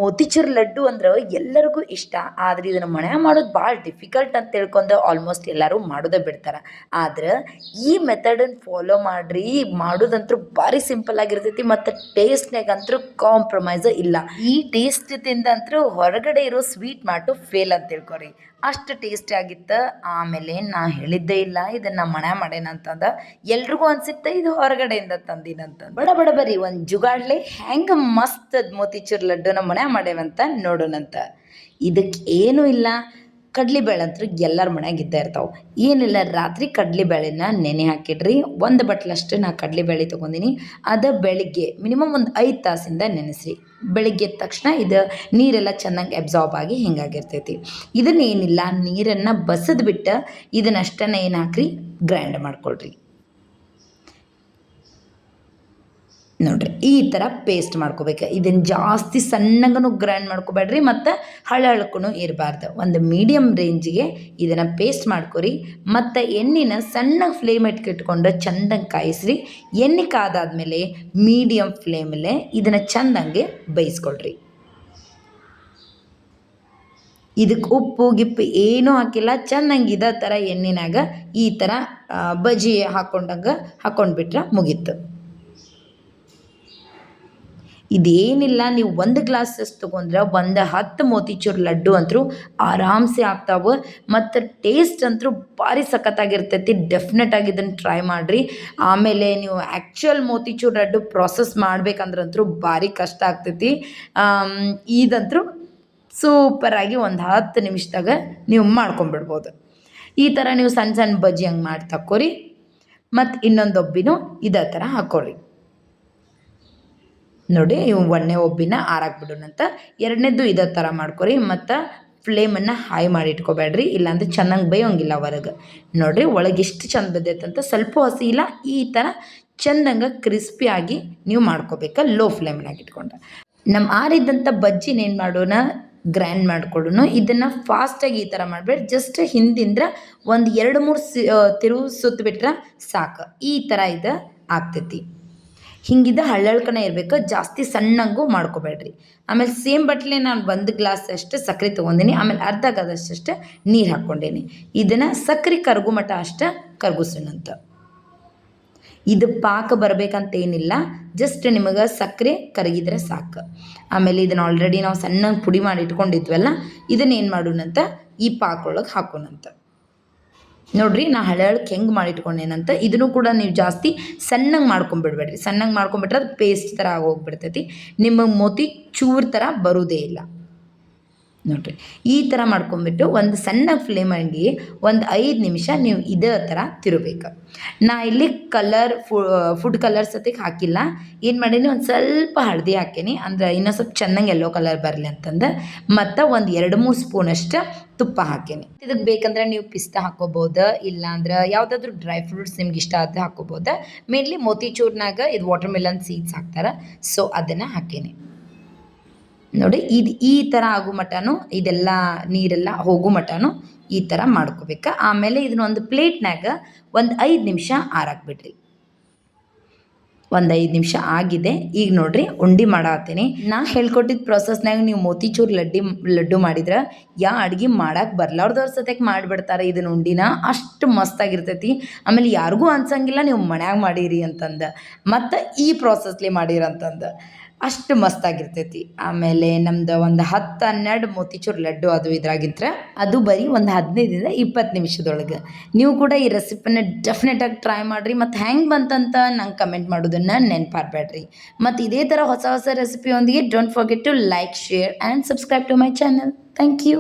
ಮೋತಿಚೂರ್ ಲಡ್ಡು ಅಂದ್ರೆ ಎಲ್ಲರಿಗೂ ಇಷ್ಟ. ಆದ್ರೆ ಇದನ್ನು ಮನ್ಯಾಗ ಮಾಡೋದು ಭಾಳ ಡಿಫಿಕಲ್ಟ್ ಅಂತ ತಿಳ್ಕೊಂಡು ಆಲ್ಮೋಸ್ಟ್ ಎಲ್ಲರೂ ಮಾಡೋದೇ ಬಿಡ್ತಾರೆ. ಆದ್ರೆ ಈ ಮೆಥಡನ್ನು ಫಾಲೋ ಮಾಡಿರಿ, ಮಾಡೋದಂತೂ ಭಾರಿ ಸಿಂಪಲ್ ಆಗಿರ್ತೈತಿ ಮತ್ತು ಟೇಸ್ಟ್ನಾಗಂತೂ ಕಾಂಪ್ರಮೈಸ್ ಇಲ್ಲ. ಈ ಟೇಸ್ಟಿಂದ ಅಂತೂ ಹೊರಗಡೆ ಇರೋ ಸ್ವೀಟ್ ಮಾಟು ಫೇಲ್ ಅಂತ ತಿಳ್ಕೊರಿ, ಅಷ್ಟು ಟೇಸ್ಟಿ ಆಗಿತ್ತು. ಆಮೇಲೆ ನಾ ಹೇಳಿದ್ದೇ ಇಲ್ಲ ಇದನ್ನು ಮನೆ ಮಾಡೇನಂತಂದ, ಎಲ್ರಿಗೂ ಅನ್ಸಿತ್ತೆ ಇದು ಹೊರಗಡೆಯಿಂದ ತಂದಿನಂತ. ಬಡ ಬಡ ಬರ್ರಿ ಒಂದು ಜುಗಾಡ್ಲೆ ಹೆಂಗೆ ಮಸ್ತ್ ಮೋತಿಚೂರ್ ಲಡ್ಡುನ ಮನೆ ಮಾಡೇವಂತ ನೋಡೋಣಂತ. ಇದಕ್ಕೆ ಏನೂ ಇಲ್ಲ, ಕಡ್ಲಿಬೇಳೆ ಅಂತೂ ಎಲ್ಲರ ಮನ್ಯಾಗ ಇದ್ದೇ ಇರ್ತಾವೆ. ಏನಿಲ್ಲ, ರಾತ್ರಿ ಕಡ್ಲಿಬೇಳೆನ ನೆನೆ ಹಾಕಿಡ್ರಿ. ಒಂದು ಬಟ್ಲಷ್ಟು ನಾ ಕಡ್ಲಿಬೇಳೆ ತೊಗೊಂಡಿನಿ. ಅದು ಬೆಳಿಗ್ಗೆ ಮಿನಿಮಮ್ ಒಂದು 5 ತಾಸಿಂದ ನೆನೆಸ್ರಿ. ಬೆಳಿಗ್ಗೆ ಎದ್ದ ತಕ್ಷಣ ಇದು ನೀರೆಲ್ಲ ಚೆನ್ನಾಗಿ ಅಬ್ಸಾರ್ಬ್ ಆಗಿ ಹಿಂಗಾಗಿರ್ತೈತಿ. ಇದನ್ನೇನಿಲ್ಲ, ನೀರನ್ನು ಬಸಿದ್ಬಿಟ್ಟು ಇದನ್ನಷ್ಟನ್ನು ಏನು ಹಾಕ್ರಿ, ಗ್ರೈಂಡ್ ಮಾಡ್ಕೊಳ್ರಿ. ನೋಡಿರಿ, ಈ ಥರ ಪೇಸ್ಟ್ ಮಾಡ್ಕೋಬೇಕು. ಇದನ್ನು ಜಾಸ್ತಿ ಸಣ್ಣಗೂ ಗ್ರೈಂಡ್ ಮಾಡ್ಕೋಬೇಡ್ರಿ ಮತ್ತು ಹಳಕ್ಕೂ ಇರಬಾರ್ದು. ಒಂದು ಮೀಡಿಯಮ್ ರೇಂಜಿಗೆ ಇದನ್ನು ಪೇಸ್ಟ್ ಮಾಡ್ಕೊರಿ. ಮತ್ತು ಎಣ್ಣೆನ ಸಣ್ಣ ಫ್ಲೇಮ್ ಇಟ್ಕೊಂಡು ಚೆಂದಂಗೆ ಕಾಯಿಸ್ರಿ. ಎಣ್ಣೆ ಕಾದಾದ್ಮೇಲೆ ಮೀಡಿಯಮ್ ಫ್ಲೇಮಲ್ಲೇ ಇದನ್ನು ಚೆಂದಂಗೆ ಬೇಯಿಸ್ಕೊಳ್ರಿ. ಇದಕ್ಕೆ ಉಪ್ಪು ಗಿಪ್ಪು ಏನೂ ಹಾಕಿಲ್ಲ, ಚೆನ್ನಾಗಿ ಇದೇ ಥರ ಎಣ್ಣೆನಾಗ ಈ ಥರ ಬಜ್ಜಿ ಹಾಕ್ಕೊಂಡ್ಬಿಟ್ರೆ ಮುಗೀತು. ಇದೇನಿಲ್ಲ, ನೀವು 1 ಗ್ಲಾಸಷ್ಟು ತೊಗೊಂಡ್ರೆ 10 ಮೋತಿಚೂರ್ ಲಡ್ಡು ಅಂತೂ ಆರಾಮ್ಸೆ ಆಗ್ತಾವೆ. ಮತ್ತು ಟೇಸ್ಟ್ ಅಂತೂ ಭಾರಿ ಸಖತ್ತಾಗಿರ್ತೈತಿ. ಡೆಫಿನೆಟಾಗಿ ಇದನ್ನು ಟ್ರೈ ಮಾಡಿರಿ. ಆಮೇಲೆ ನೀವು ಆ್ಯಕ್ಚುಯಲ್ ಮೋತಿಚೂರ್ ಲಡ್ಡು ಪ್ರಾಸೆಸ್ ಮಾಡ್ಬೇಕಂದ್ರಂತೂ ಭಾರಿ ಕಷ್ಟ ಆಗ್ತೈತಿ. ಇದಂತೂ ಸೂಪರಾಗಿ ಒಂದು 10 ನಿಮಿಷದಾಗ ನೀವು ಮಾಡ್ಕೊಂಬಿಡ್ಬೋದು. ಈ ಥರ ನೀವು ಸಣ್ಣ ಸಣ್ಣ ಬಜ್ಜಿ ಹಂಗೆ ಮಾಡಿ ತಕ್ಕೋರಿ. ಮತ್ತು ಇನ್ನೊಂದು ಒಬ್ಬಿನೂ ಇದೇ ಥರ ಹಾಕ್ಕೊರಿ. ನೋಡಿ, ಇವು 1ನೇ ಒಬ್ಬಿನ ಆರಾಕ್ಬಿಡೋಣಂತ. 2ನೇದು ಇದೇ ಥರ ಮಾಡ್ಕೊರಿ. ಮತ್ತು ಫ್ಲೇಮನ್ನು ಹೈ ಮಾಡಿ ಇಟ್ಕೊಬೇಡ್ರಿ, ಇಲ್ಲಾಂದ್ರೆ ಚೆನ್ನಾಗಿ ಬೇಯೋಂಗಿಲ್ಲ ಹೊರಗೆ. ನೋಡಿರಿ ಒಳಗೆ ಎಷ್ಟು ಚಂದ ಬಿದ್ದೈತಂತ, ಸ್ವಲ್ಪ ಹಸಿ ಇಲ್ಲ, ಈ ಥರ ಚೆಂದಂಗೆ ಕ್ರಿಸ್ಪಿಯಾಗಿ ನೀವು ಮಾಡ್ಕೋಬೇಕು ಲೋ ಫ್ಲೇಮ್ನಾಗ ಇಟ್ಕೊಂಡು. ನಮ್ಮ ಆರಿದ್ದಂಥ ಬಜ್ಜಿನ ಏನು ಮಾಡೋಣ, ಗ್ರೈಂಡ್ ಮಾಡ್ಕೊಡೋಣ. ಇದನ್ನು ಫಾಸ್ಟಾಗಿ ಈ ಥರ ಮಾಡಬೇಡಿ, ಜಸ್ಟ್ ಹಿಂದಿಂದ ಒಂದು 2-3 ತಿರುವು ಸುತ್ತಬಿಟ್ರೆ ಸಾಕು. ಈ ಥರ ಇದು ಆಗ್ತೈತಿ. ಹಿಂಗಿದ ಹಳ್ಳಳ್ಕನೇ ಇರಬೇಕು, ಜಾಸ್ತಿ ಸಣ್ಣಂಗೂ ಮಾಡ್ಕೋಬೇಡ್ರಿ. ಆಮೇಲೆ ಸೇಮ್ ಬಟ್ಲೆ ನಾನು 1 ಗ್ಲಾಸ್ ಅಷ್ಟು ಸಕ್ಕರೆ ತೊಗೊಂಡಿನಿ. ಆಮೇಲೆ ಅರ್ಧ ಗ್ಲಾಸಷ್ಟು ನೀರು ಹಾಕ್ಕೊಂಡೇನಿ. ಇದನ್ನು ಸಕ್ಕರೆ ಕರಗು ಮಟ್ಟ ಅಷ್ಟು ಕರಗಿಸೋಣಂತ. ಇದು ಪಾಕ ಬರಬೇಕಂತೇನಿಲ್ಲ, ಜಸ್ಟ್ ನಿಮಗೆ ಸಕ್ಕರೆ ಕರಗಿದ್ರೆ ಸಾಕು. ಆಮೇಲೆ ಇದನ್ನು ಆಲ್ರೆಡಿ ನಾವು ಸಣ್ಣಗೆ ಪುಡಿ ಮಾಡಿ ಇಟ್ಕೊಂಡಿದ್ವಲ್ಲ, ಇದನ್ನು ಏನು ಮಾಡೋಣಂತ ಈ ಪಾಕೊಳಗೆ ಹಾಕೋಣಂತ. ನೋಡಿರಿ, ನಾ ಹಳಕ್ಕೆ ಹೆಂಗೆ ಮಾಡಿಟ್ಕೊಂಡೇನಂತ. ಇದನ್ನು ಕೂಡ ನೀವು ಜಾಸ್ತಿ ಸಣ್ಣಗೆ ಮಾಡ್ಕೊಂಬಿಡ್ಬೇಡ್ರಿ. ಸಣ್ಣಗೆ ಮಾಡ್ಕೊಂಬಿಟ್ರೆ ಅದು ಪೇಸ್ಟ್ ಥರ ಆಗೋಗ್ಬಿಡ್ತೈತಿ, ನಿಮಗೆ ಮೋತಿ ಚೂರು ಥರ ಬರೋದೇ ಇಲ್ಲ. ನೋಡಿರಿ, ಈ ಥರ ಮಾಡ್ಕೊಂಬಿಟ್ಟು ಒಂದು ಸಣ್ಣ ಫ್ಲೇಮಾಗಿ ಒಂದು 5 ನಿಮಿಷ ನೀವು ಇದೇ ಥರ ತಿರುಬೇಕು. ನಾ ಇಲ್ಲಿ ಫುಡ್ ಕಲರ್ ಸತಿಗೆ ಹಾಕಿಲ್ಲ. ಏನು ಮಾಡೀನಿ, ಒಂದು ಸ್ವಲ್ಪ ಹಳದಿ ಹಾಕೀನಿ, ಅಂದರೆ ಇನ್ನೂ ಸ್ವಲ್ಪ ಚೆನ್ನಾಗಿ ಯೆಲ್ಲೋ ಕಲರ್ ಬರಲಿ ಅಂತಂದು. ಮತ್ತು ಒಂದು 2-3 ಸ್ಪೂನಷ್ಟು ತುಪ್ಪ ಹಾಕೀನಿ. ಇದಕ್ಕೆ ಬೇಕಂದ್ರೆ ನೀವು ಪಿಸ್ತಾ ಹಾಕೋಬೋದು, ಇಲ್ಲಾಂದ್ರೆ ಯಾವುದಾದ್ರೂ ಡ್ರೈ ಫ್ರೂಟ್ಸ್ ನಿಮ್ಗೆ ಇಷ್ಟ ಆದರೆ ಹಾಕೋಬೋದು. ಮೇನ್ಲಿ ಮೋತಿಚೂರ್ನಾಗ ಇದು ವಾಟರ್ ಮೆಲನ್ ಸೀಡ್ಸ್ ಹಾಕ್ತಾರೆ, ಸೊ ಅದನ್ನು ಹಾಕೀನಿ. ನೋಡಿ, ಈ ಥರ ಆಗೋ ಮಟನು, ಇದೆಲ್ಲ ನೀರೆಲ್ಲ ಹೋಗೋ ಮಟನು ಈ ಥರ ಮಾಡ್ಕೋಬೇಕು. ಆಮೇಲೆ ಇದನ್ನ ಒಂದು ಪ್ಲೇಟ್ನಾಗ ಒಂದು 5 ನಿಮಿಷ ಆರಾಕ್ಬಿಡ್ರಿ. ಒಂದು 5 ನಿಮಿಷ ಆಗಿದೆ. ಈಗ ನೋಡಿರಿ, ಉಂಡೆ ಮಾಡತ್ತೀನಿ. ನಾ ಹೇಳ್ಕೊಟ್ಟಿದ್ದ ಪ್ರೊಸೆಸ್ನಾಗ ನೀವು ಮೋತಿಚೂರ್ ಲಡ್ಡು ಮಾಡಿದ್ರೆ ಅಡುಗೆ ಮಾಡೋಕೆ ಬರ್ಲಾರ್ದವ್ರ ಸತ್ಯಕ್ಕೆ ಮಾಡಿಬಿಡ್ತಾರೆ ಇದನ್ನ ಉಂಡಿನ. ಅಷ್ಟು ಮಸ್ತಾಗಿರ್ತೈತಿ. ಆಮೇಲೆ ಯಾರಿಗೂ ಅನ್ಸಂಗಿಲ್ಲ ನೀವು ಮನ್ಯಾಗ ಮಾಡೀರಿ ಅಂತಂದು, ಮತ್ತು ಈ ಪ್ರಾಸೆಸ್ಲಿ ಮಾಡಿರಂತಂದು. ಅಷ್ಟು ಮಸ್ತಾಗಿರ್ತೈತಿ. ಆಮೇಲೆ ನಮ್ದು ಒಂದು 10-12 ಮೋತಿಚೂರ್ ಲಡ್ಡು ಅದು ಇದ್ರಾಗಿದ್ರೆ ಅದು ಬರೀ ಒಂದು 15-20 ನಿಮಿಷದೊಳಗೆ. ನೀವು ಕೂಡ ಈ ರೆಸಿಪಿನ ಡೆಫಿನೆಟಾಗಿ ಟ್ರೈ ಮಾಡಿರಿ. ಮತ್ತು ಹೆಂಗೆ ಬಂತಂತ ನಂಗೆ ಕಮೆಂಟ್ ಮಾಡೋದನ್ನು ನೆನಪಾಡಬೇಡ್ರಿ. ಮತ್ತು ಇದೇ ಥರ ಹೊಸ ರೆಸಿಪಿಯೊಂದಿಗೆ don't forget to like, share and subscribe to my channel. Thank you.